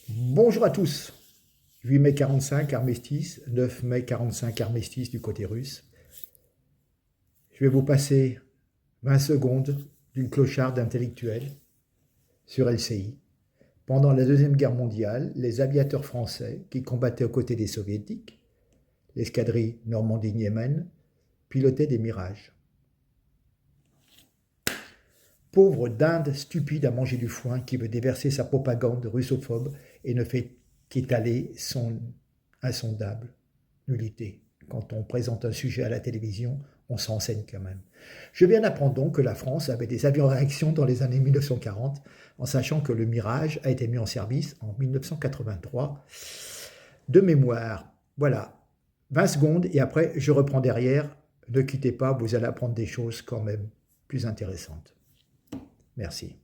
Bonjour à tous. 8 mai 45, armistice. 9 mai 45, armistice du côté russe. Je vais vous passer 20 secondes d'une clocharde intellectuelle sur LCI. Pendant la Deuxième Guerre mondiale, les aviateurs français qui combattaient aux côtés des Soviétiques, l'escadrille Normandie-Niemen, pilotaient des Mirages. Pauvre dinde stupide à manger du foin qui veut déverser sa propagande russophobe et ne fait qu'étaler son insondable nullité. Quand on présente un sujet à la télévision, on s'enseigne quand même. Je viens d'apprendre donc que la France avait des avions à réaction dans les années 1940, en sachant que le Mirage a été mis en service en 1983. De mémoire, voilà, 20 secondes et après je reprends derrière. Ne quittez pas, vous allez apprendre des choses quand même plus intéressantes. Merci.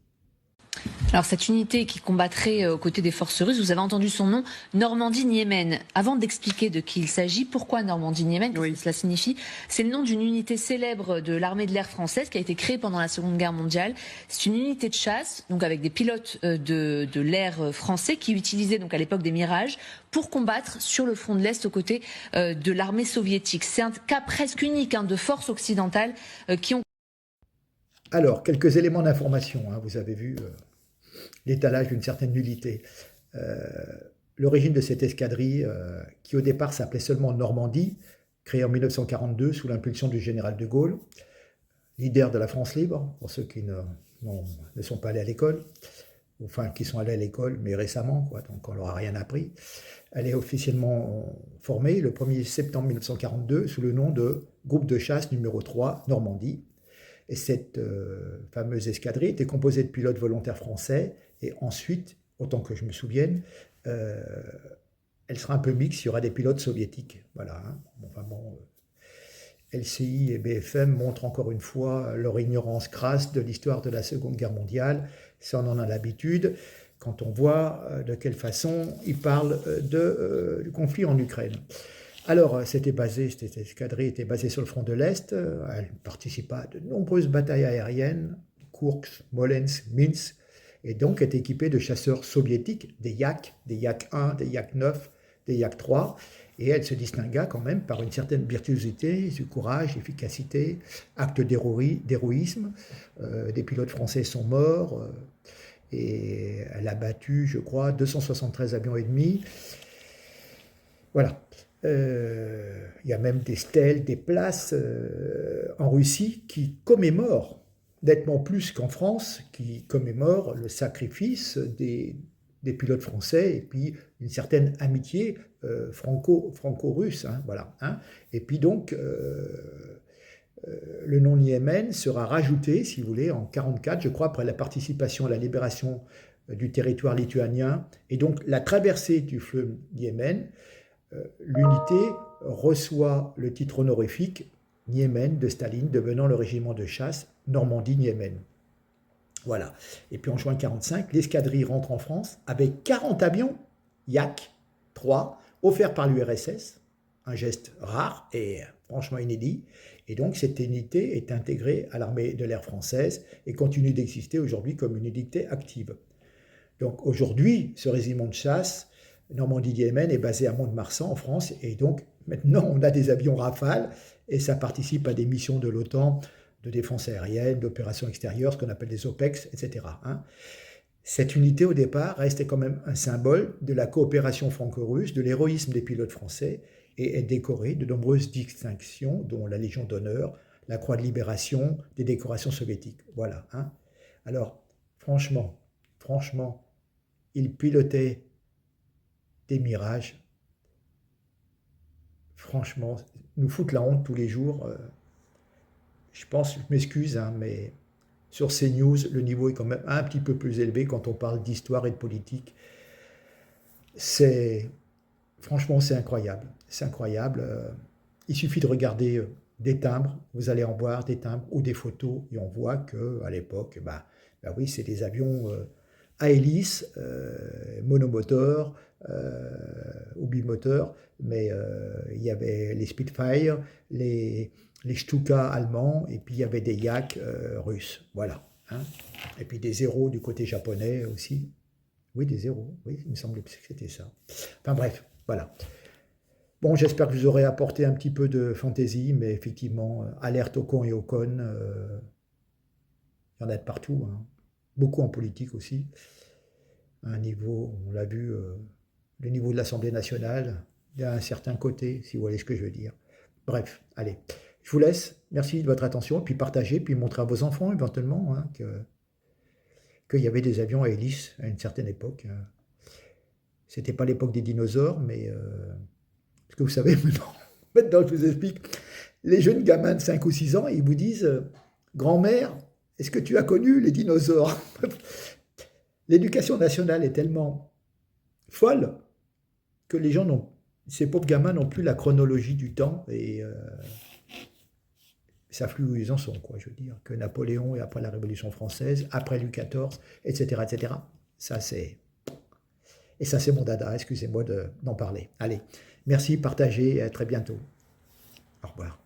Alors cette unité qui combattrait aux côtés des forces russes, vous avez entendu son nom, Normandie-Niemen. Avant d'expliquer de qui il s'agit, pourquoi Normandie-Niemen, qu'est-ce que cela signifie? C'est le nom d'une unité célèbre de l'armée de l'air française qui a été créée pendant la Seconde Guerre mondiale. C'est une unité de chasse, donc avec des pilotes de l'air français qui utilisaient donc à l'époque des Mirages pour combattre sur le front de l'Est aux côtés de l'armée soviétique. C'est un cas presque unique de forces occidentales qui ont... Alors, quelques éléments d'information. Vous avez vu l'étalage d'une certaine nullité. Euh, L'origine de cette escadrille, qui au départ s'appelait seulement Normandie, créée en 1942 sous l'impulsion du général de Gaulle, leader de la France libre, pour ceux qui ne sont pas allés à l'école, enfin qui sont allés à l'école, mais récemment, donc on leur a rien appris. Elle est officiellement formée le 1er septembre 1942 sous le nom de Groupe de chasse numéro 3 Normandie. Et cette fameuse escadrille était composée de pilotes volontaires français. Et ensuite, autant que je me souvienne, elle sera un peu mixte, il y aura des pilotes soviétiques. Voilà. Enfin bon, LCI et BFM montrent encore une fois leur ignorance crasse de l'histoire de la Seconde Guerre mondiale. Ça, on en a l'habitude quand on voit de quelle façon ils parlent du conflit en Ukraine. Alors, cette escadrille était basée sur le front de l'Est. Elle participa à de nombreuses batailles aériennes, Kursk, Smolensk, Minsk, et donc est équipée de chasseurs soviétiques, des Yak 1, des Yak 9, des Yak 3, et elle se distingua quand même par une certaine virtuosité, du courage, efficacité, acte d'héroïsme. Des pilotes français sont morts, et elle a battu, je crois, 273 avions ennemis. Voilà. Il y a même des stèles, des places en Russie qui commémorent, nettement plus qu'en France, qui commémorent le sacrifice des pilotes français et puis une certaine amitié franco-russe. Voilà, Et puis donc, le nom Niémen sera rajouté, si vous voulez, en 1944, je crois, après la participation à la libération du territoire lituanien et donc la traversée du fleuve Niémen. L'unité reçoit le titre honorifique Niemen de Staline, devenant le régiment de chasse Normandie-Niemen. Voilà. Et puis en juin 1945, l'escadrille rentre en France avec 40 avions Yak 3 offerts par l'URSS, un geste rare et franchement inédit. Et donc cette unité est intégrée à l'armée de l'air française et continue d'exister aujourd'hui comme une unité active. Donc aujourd'hui, ce régiment de chasse Normandie-Niemen est basé à Mont-de-Marsan en France et donc maintenant on a des avions Rafale et ça participe à des missions de l'OTAN, de défense aérienne, d'opérations extérieures, ce qu'on appelle des OPEX, etc. Cette unité au départ restait quand même un symbole de la coopération franco-russe, de l'héroïsme des pilotes français et est décorée de nombreuses distinctions dont la Légion d'honneur, la Croix de Libération, des décorations soviétiques. Voilà. Alors franchement, il pilotait des mirages. Franchement, nous foutent la honte tous les jours. Je pense, je m'excuse, mais sur CNews, le niveau est quand même un petit peu plus élevé quand on parle d'histoire et de politique. C'est Franchement, c'est incroyable. C'est incroyable. Il suffit de regarder des timbres, vous allez en voir des timbres ou des photos, et on voit que à l'époque, oui, c'est des avions à hélice, monomoteur ou bimoteur, mais il y avait les Spitfire, les Stuka allemands, et puis il y avait des Yak russes. Voilà. Et puis des zéros du côté japonais aussi. Oui, des zéros. Oui, il me semblait que c'était ça. Enfin bref, voilà. Bon, j'espère que je vous aurai apporté un petit peu de fantaisie, mais effectivement, alerte aux cons et aux connes, il y en a de partout, hein. Beaucoup en politique aussi. À un niveau, on l'a vu, le niveau de l'Assemblée nationale, il y a un certain côté, si vous voyez ce que je veux dire. Bref, allez, je vous laisse. Merci de votre attention, puis partagez, puis montrez à vos enfants éventuellement hein, qu'il y avait des avions à hélice à une certaine époque. C'était pas l'époque des dinosaures, mais ce que vous savez maintenant, maintenant je vous explique. Les jeunes gamins de 5 ou 6 ans, ils vous disent grand-mère, est-ce que tu as connu les dinosaures? L'éducation nationale est tellement folle que les gens n'ont, ces pauvres gamins n'ont plus la chronologie du temps et savent plus où ils en sont, quoi. Je veux dire que Napoléon et après la Révolution française, après Louis XIV, etc., etc. Ça c'est mon dada. Excusez-moi d'en parler. Allez, merci, partagez, et à très bientôt. Au revoir.